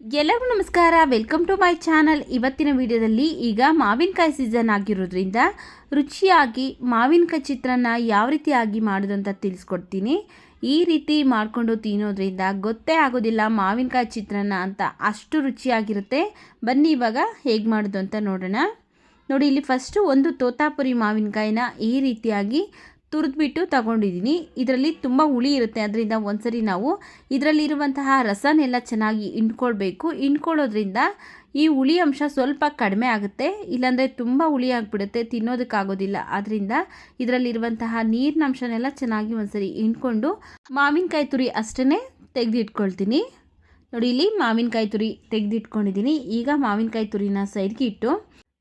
ಎಲ್ಲರಿಗೂ ನಮಸ್ಕಾರ, welcome to my channel. ಇವತ್ತಿನ ವಿಡಿಯೋದಲ್ಲಿ ಈಗ ಮಾವಿನಕಾಯಿ ಸೀಸನ್ ಆಗಿರೋದ್ರಿಂದ ರುಚಿಯಾಗಿ ಮಾವಿನಕಾಯಿ ಚಿತ್ರಾನ್ನ ಯಾವ ರೀತಿಯಾಗಿ ಮಾಡೋದು ಅಂತ ತಿಳಿಸ್ಕೊಡ್ತೀನಿ. ಈ ರೀತಿ ಮಾಡಿಕೊಂಡು ತಿನ್ನೋದ್ರಿಂದ ಗೊತ್ತೇ ಆಗೋದಿಲ್ಲ ಮಾವಿನಕಾಯಿ ಚಿತ್ರಾನ್ನ ಅಂತ, ಅಷ್ಟು ರುಚಿಯಾಗಿರುತ್ತೆ. ಬನ್ನಿ ಇವಾಗ ಹೇಗೆ ಮಾಡೋದು ಅಂತ ನೋಡೋಣ. ನೋಡಿ, ಇಲ್ಲಿ ಫಸ್ಟು ಒಂದು ತೋತಾಪುರಿ ಮಾವಿನಕಾಯಿನ ಈ ರೀತಿಯಾಗಿ ತುರಿದ್ಬಿಟ್ಟು ತಗೊಂಡಿದ್ದೀನಿ. ಇದರಲ್ಲಿ ತುಂಬ ಹುಳಿ ಇರುತ್ತೆ, ಅದರಿಂದ ಒಂದ್ಸರಿ ನಾವು ಇದರಲ್ಲಿರುವಂತಹ ರಸನೆಲ್ಲ ಚೆನ್ನಾಗಿ ಹಿಂಡ್ಕೊಳ್ಬೇಕು. ಹಿಂಡ್ಕೊಳ್ಳೋದ್ರಿಂದ ಈ ಹುಳಿ ಅಂಶ ಸ್ವಲ್ಪ ಕಡಿಮೆ ಆಗುತ್ತೆ, ಇಲ್ಲಾಂದರೆ ತುಂಬ ಹುಳಿ ಆಗಿಬಿಡುತ್ತೆ, ತಿನ್ನೋದಕ್ಕಾಗೋದಿಲ್ಲ. ಆದ್ದರಿಂದ ಇದರಲ್ಲಿರುವಂತಹ ನೀರಿನ ಅಂಶನೆಲ್ಲ ಚೆನ್ನಾಗಿ ಒಂದ್ಸರಿ ಹಿಂಡ್ಕೊಂಡು ಮಾವಿನಕಾಯಿ ತುರಿ ಅಷ್ಟೇ ತೆಗೆದಿಟ್ಕೊಳ್ತೀನಿ. ನೋಡಿ, ಇಲ್ಲಿ ಮಾವಿನಕಾಯಿ ತುರಿ ತೆಗೆದಿಟ್ಕೊಂಡಿದ್ದೀನಿ. ಈಗ ಮಾವಿನಕಾಯಿ ತುರಿನ ಸೈಡ್ಗೆ ಇಟ್ಟು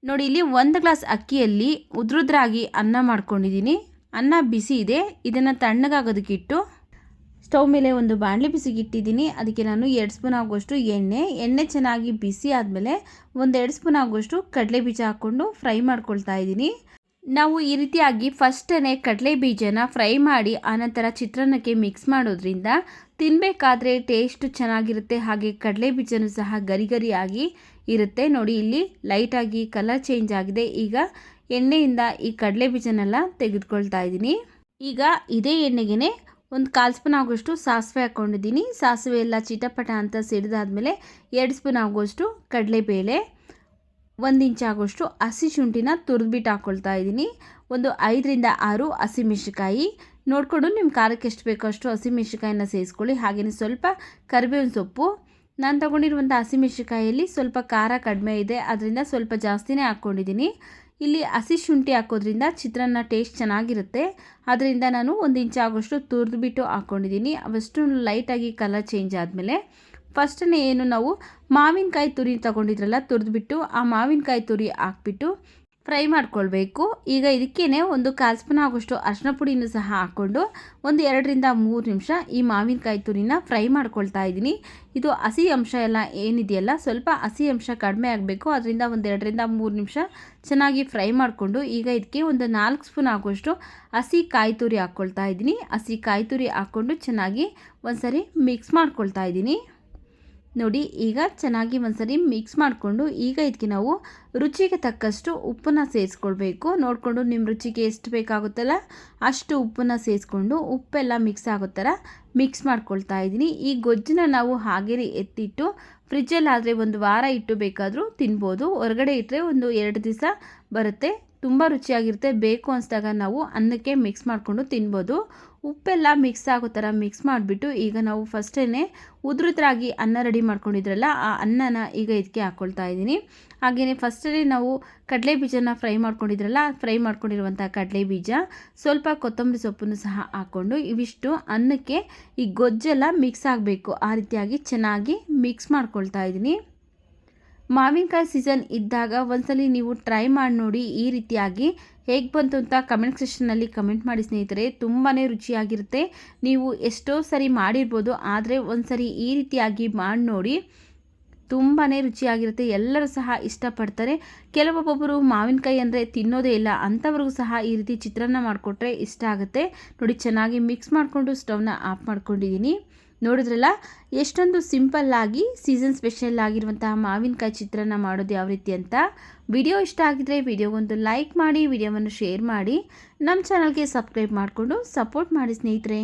ನೋಡಿ, ಇಲ್ಲಿ 1 ಗ್ಲಾಸ್ ಅಕ್ಕಿಯಲ್ಲಿ ಉದ್ರುದ್ರಾಗಿ ಅನ್ನ ಮಾಡ್ಕೊಂಡಿದ್ದೀನಿ. ಅನ್ನ ಬಿಸಿ ಇದೆ, ಇದನ್ನು ತಣ್ಣಗಾಗೋದಕ್ಕಿಟ್ಟು ಸ್ಟವ್ ಮೇಲೆ ಒಂದು ಬಾಣಲಿ ಬಿಸಿಗೆ ಇಟ್ಟಿದ್ದೀನಿ. ಅದಕ್ಕೆ ನಾನು 2 ಸ್ಪೂನ್ ಆಗುವಷ್ಟು ಎಣ್ಣೆ ಚೆನ್ನಾಗಿ ಬಿಸಿ ಆದಮೇಲೆ 1-2 ಸ್ಪೂನ್ ಆಗುವಷ್ಟು ಕಡಲೆ ಬೀಜ ಹಾಕ್ಕೊಂಡು ಫ್ರೈ ಮಾಡ್ಕೊಳ್ತಾ ಇದ್ದೀನಿ. ನಾವು ಈ ರೀತಿಯಾಗಿ ಫಸ್ಟೇ ಕಡಲೆ ಬೀಜನ ಫ್ರೈ ಮಾಡಿ ಆನಂತರ ಚಿತ್ರಾನ್ನಕ್ಕೆ ಮಿಕ್ಸ್ ಮಾಡೋದ್ರಿಂದ ತಿನ್ನಬೇಕಾದ್ರೆ ಟೇಸ್ಟ್ ಚೆನ್ನಾಗಿರುತ್ತೆ. ಹಾಗೆ ಕಡಲೆ ಬೀಜನೂ ಸಹ ಗರಿ ಗರಿಯಾಗಿ ಇರುತ್ತೆ. ನೋಡಿ, ಇಲ್ಲಿ ಲೈಟಾಗಿ ಕಲರ್ ಚೇಂಜ್ ಆಗಿದೆ. ಈಗ ಎಣ್ಣೆಯಿಂದ ಈ ಕಡಲೆ ಬೀಜನೆಲ್ಲ ತೆಗೆದುಕೊಳ್ತಾ ಇದ್ದೀನಿ. ಈಗ ಇದೇ ಎಣ್ಣೆಗೆ 1/4 ಸ್ಪೂನ್ ಆಗುವಷ್ಟು ಸಾಸಿವೆ ಹಾಕ್ಕೊಂಡಿದ್ದೀನಿ. ಸಾಸಿವೆ ಎಲ್ಲ ಚಿಟಪಟ ಅಂತ ಸಿಡಿದಾದ್ಮೇಲೆ 2 ಸ್ಪೂನ್ ಆಗುವಷ್ಟು ಕಡಲೆಬೇಳೆ, 1 ಇಂಚ್ ಆಗುವಷ್ಟು ಹಸಿ ಶುಂಠಿನ ತುರಿದ್ಬಿಟ್ಟು ಹಾಕ್ಕೊಳ್ತಾ ಇದ್ದೀನಿ. ಒಂದು 5-6 ಹಸಿಮೆಣಸಿಕಾಯಿ ನೋಡಿಕೊಂಡು ನಿಮ್ಮ ಖಾರಕ್ಕೆ ಎಷ್ಟು ಬೇಕೋ ಅಷ್ಟು ಹಸಿಮೆಣಸಿಕಾಯಿನ ಸೇರಿಸ್ಕೊಳ್ಳಿ. ಹಾಗೆಯೇ ಸ್ವಲ್ಪ ಕರಿಬೇವಿನ ಸೊಪ್ಪು. ನಾನು ತೊಗೊಂಡಿರುವಂಥ ಹಸಿಮೆಣಸಿಕಾಯಲ್ಲಿ ಸ್ವಲ್ಪ ಖಾರ ಕಡಿಮೆ ಇದೆ, ಅದರಿಂದ ಸ್ವಲ್ಪ ಜಾಸ್ತಿನೇ ಹಾಕ್ಕೊಂಡಿದ್ದೀನಿ. ಇಲ್ಲಿ ಹಸಿ ಶುಂಠಿ ಹಾಕೋದ್ರಿಂದ ಚಿತ್ರಾನ್ನ ಟೇಸ್ಟ್ ಚೆನ್ನಾಗಿರುತ್ತೆ, ಅದರಿಂದ ನಾನು 1 ಇಂಚ್ ಆಗೋಷ್ಟು ತುರಿದ್ಬಿಟ್ಟು ಹಾಕ್ಕೊಂಡಿದ್ದೀನಿ. ಅವಷ್ಟು ಲೈಟಾಗಿ ಕಲರ್ ಚೇಂಜ್ ಆದಮೇಲೆ ಫಸ್ಟೇ ಏನು ನಾವು ಮಾವಿನಕಾಯಿ ತುರಿ ತೊಗೊಂಡಿದ್ರಲ್ಲ, ತುರಿದ್ಬಿಟ್ಟು ಆ ಮಾವಿನಕಾಯಿ ತುರಿ ಹಾಕ್ಬಿಟ್ಟು ಫ್ರೈ ಮಾಡ್ಕೊಳ್ಬೇಕು. ಈಗ ಇದಕ್ಕೇ 1/4 ಸ್ಪೂನ್ ಆಗೋಷ್ಟು ಅರಿಶಿನ ಪುಡಿನೂ ಸಹ ಹಾಕ್ಕೊಂಡು 2-3 ನಿಮಿಷ ಈ ಮಾವಿನಕಾಯಿ ತುರಿನ ಫ್ರೈ ಮಾಡ್ಕೊಳ್ತಾ ಇದ್ದೀನಿ. ಇದು ಹಸಿ ಅಂಶ ಎಲ್ಲ ಏನಿದೆಯಲ್ಲ, ಸ್ವಲ್ಪ ಹಸಿ ಅಂಶ ಕಡಿಮೆ ಆಗಬೇಕು, ಅದರಿಂದ 2-3 ನಿಮಿಷ ಚೆನ್ನಾಗಿ ಫ್ರೈ ಮಾಡಿಕೊಂಡು ಈಗ ಇದಕ್ಕೆ 4 ಸ್ಪೂನ್ ಆಗುವಷ್ಟು ಹಸಿ ಕಾಯಿ ತುರಿ ಹಾಕ್ಕೊಳ್ತಾ ಇದ್ದೀನಿ. ಹಸಿ ಕಾಯಿ ತುರಿ ಹಾಕ್ಕೊಂಡು ಚೆನ್ನಾಗಿ ಒಂದ್ಸರಿ ಮಿಕ್ಸ್ ಮಾಡ್ಕೊಳ್ತಾ ಇದ್ದೀನಿ. ನೋಡಿ, ಈಗ ಚೆನ್ನಾಗಿ ಒಂದ್ಸರಿ ಮಿಕ್ಸ್ ಮಾಡಿಕೊಂಡು ಈಗ ಇದಕ್ಕೆ ನಾವು ರುಚಿಗೆ ತಕ್ಕಷ್ಟು ಉಪ್ಪನ್ನು ಸೇರಿಸ್ಕೊಳ್ಬೇಕು. ನೋಡಿಕೊಂಡು ನಿಮ್ಮ ರುಚಿಗೆ ಎಷ್ಟು ಬೇಕಾಗುತ್ತಲ್ಲ ಅಷ್ಟು ಉಪ್ಪನ್ನು ಸೇರಿಸ್ಕೊಂಡು ಉಪ್ಪೆಲ್ಲ ಮಿಕ್ಸ್ ಆಗೋ ಥರ ಮಿಕ್ಸ್ ಮಾಡ್ಕೊಳ್ತಾ ಇದ್ದೀನಿ. ಈ ಗೊಜ್ಜನ್ನ ನಾವು ಹಾಗೇ ಎತ್ತಿಟ್ಟು ಫ್ರಿಜ್ಜಲ್ಲಾದರೆ 1 ವಾರ ಇಟ್ಟು ಬೇಕಾದರೂ ತಿನ್ಬೋದು. ಹೊರಗಡೆ ಇಟ್ಟರೆ 1-2 ದಿವಸ ಬರುತ್ತೆ, ತುಂಬ ರುಚಿಯಾಗಿರುತ್ತೆ. ಬೇಕು ಅನಿಸಿದಾಗ ನಾವು ಅನ್ನಕ್ಕೆ ಮಿಕ್ಸ್ ಮಾಡಿಕೊಂಡು ತಿನ್ಬೋದು. ಉಪ್ಪೆಲ್ಲ ಮಿಕ್ಸ್ ಆಗೋ ಥರ ಮಿಕ್ಸ್ ಮಾಡಿಬಿಟ್ಟು ಈಗ ನಾವು ಫಸ್ಟೇ ಉದ್ರುದ್ರಾಗಿ ಅನ್ನ ರೆಡಿ ಮಾಡ್ಕೊಂಡಿದ್ರಲ್ಲ, ಆ ಅನ್ನನ ಈಗ ಇದಕ್ಕೆ ಹಾಕ್ಕೊಳ್ತಾ ಇದ್ದೀನಿ. ಹಾಗೆಯೇ ಫಸ್ಟೇ ನಾವು ಕಡಲೆ ಬೀಜನ ಫ್ರೈ ಮಾಡ್ಕೊಂಡಿದ್ರಲ್ಲ, ಫ್ರೈ ಮಾಡ್ಕೊಂಡಿರುವಂಥ ಕಡಲೆ ಬೀಜ, ಸ್ವಲ್ಪ ಕೊತ್ತಂಬರಿ ಸೊಪ್ಪನ್ನು ಸಹ ಹಾಕ್ಕೊಂಡು ಇವಿಷ್ಟು ಅನ್ನಕ್ಕೆ ಈ ಗೊಜ್ಜೆಲ್ಲ ಮಿಕ್ಸ್ ಆಗಬೇಕು. ಆ ರೀತಿಯಾಗಿ ಚೆನ್ನಾಗಿ ಮಿಕ್ಸ್ ಮಾಡ್ಕೊಳ್ತಾ ಇದ್ದೀನಿ. ಮಾವಿನಕಾಯಿ ಸೀಸನ್ ಇದ್ದಾಗ ಒಂದ್ಸಲಿ ನೀವು ಟ್ರೈ ಮಾಡಿ ನೋಡಿ. ಈ ರೀತಿಯಾಗಿ ಹೇಗೆ ಬಂತು ಅಂತ ಕಮೆಂಟ್ ಸೆಕ್ಷನ್ನಲ್ಲಿ ಕಮೆಂಟ್ ಮಾಡಿ ಸ್ನೇಹಿತರೆ. ತುಂಬಾ ರುಚಿಯಾಗಿರುತ್ತೆ. ನೀವು ಎಷ್ಟೋ ಸರಿ ಮಾಡಿರ್ಬೋದು, ಆದರೆ ಒಂದ್ಸರಿ ಈ ರೀತಿಯಾಗಿ ಮಾಡಿ ನೋಡಿ, ತುಂಬಾ ರುಚಿಯಾಗಿರುತ್ತೆ. ಎಲ್ಲರೂ ಸಹ ಇಷ್ಟಪಡ್ತಾರೆ. ಕೆಲವೊಬ್ಬೊಬ್ಬರು ಮಾವಿನಕಾಯಿ ಅಂದರೆ ತಿನ್ನೋದೇ ಇಲ್ಲ, ಅಂಥವ್ರಿಗೂ ಸಹ ಈ ರೀತಿ ಚಿತ್ರಾನ್ನ ಮಾಡಿಕೊಟ್ರೆ ಇಷ್ಟ ಆಗುತ್ತೆ. ನೋಡಿ, ಚೆನ್ನಾಗಿ ಮಿಕ್ಸ್ ಮಾಡಿಕೊಂಡು ಸ್ಟವ್ನ ಆಫ್ ಮಾಡ್ಕೊಂಡಿದ್ದೀನಿ. ನೋಡಿದ್ರಲ್ಲ ಎಷ್ಟೊಂದು ಸಿಂಪಲ್ಲಾಗಿ ಸೀಸನ್ ಸ್ಪೆಷಲ್ ಆಗಿರುವಂತಹ ಮಾವಿನಕಾಯಿ ಚಿತ್ರಾನ್ನ ಮಾಡೋದು ಯಾವ ರೀತಿ ಅಂತ. ವಿಡಿಯೋ ಇಷ್ಟ ಆಗಿದ್ರೆ ವಿಡಿಯೋಗೊಂದು ಲೈಕ್ ಮಾಡಿ, ವಿಡಿಯೋವನ್ನು ಶೇರ್ ಮಾಡಿ, ನಮ್ಮ ಚಾನಲ್ಗೆ ಸಬ್ಸ್ಕ್ರೈಬ್ ಮಾಡಿಕೊಂಡು ಸಪೋರ್ಟ್ ಮಾಡಿ ಸ್ನೇಹಿತರೆ.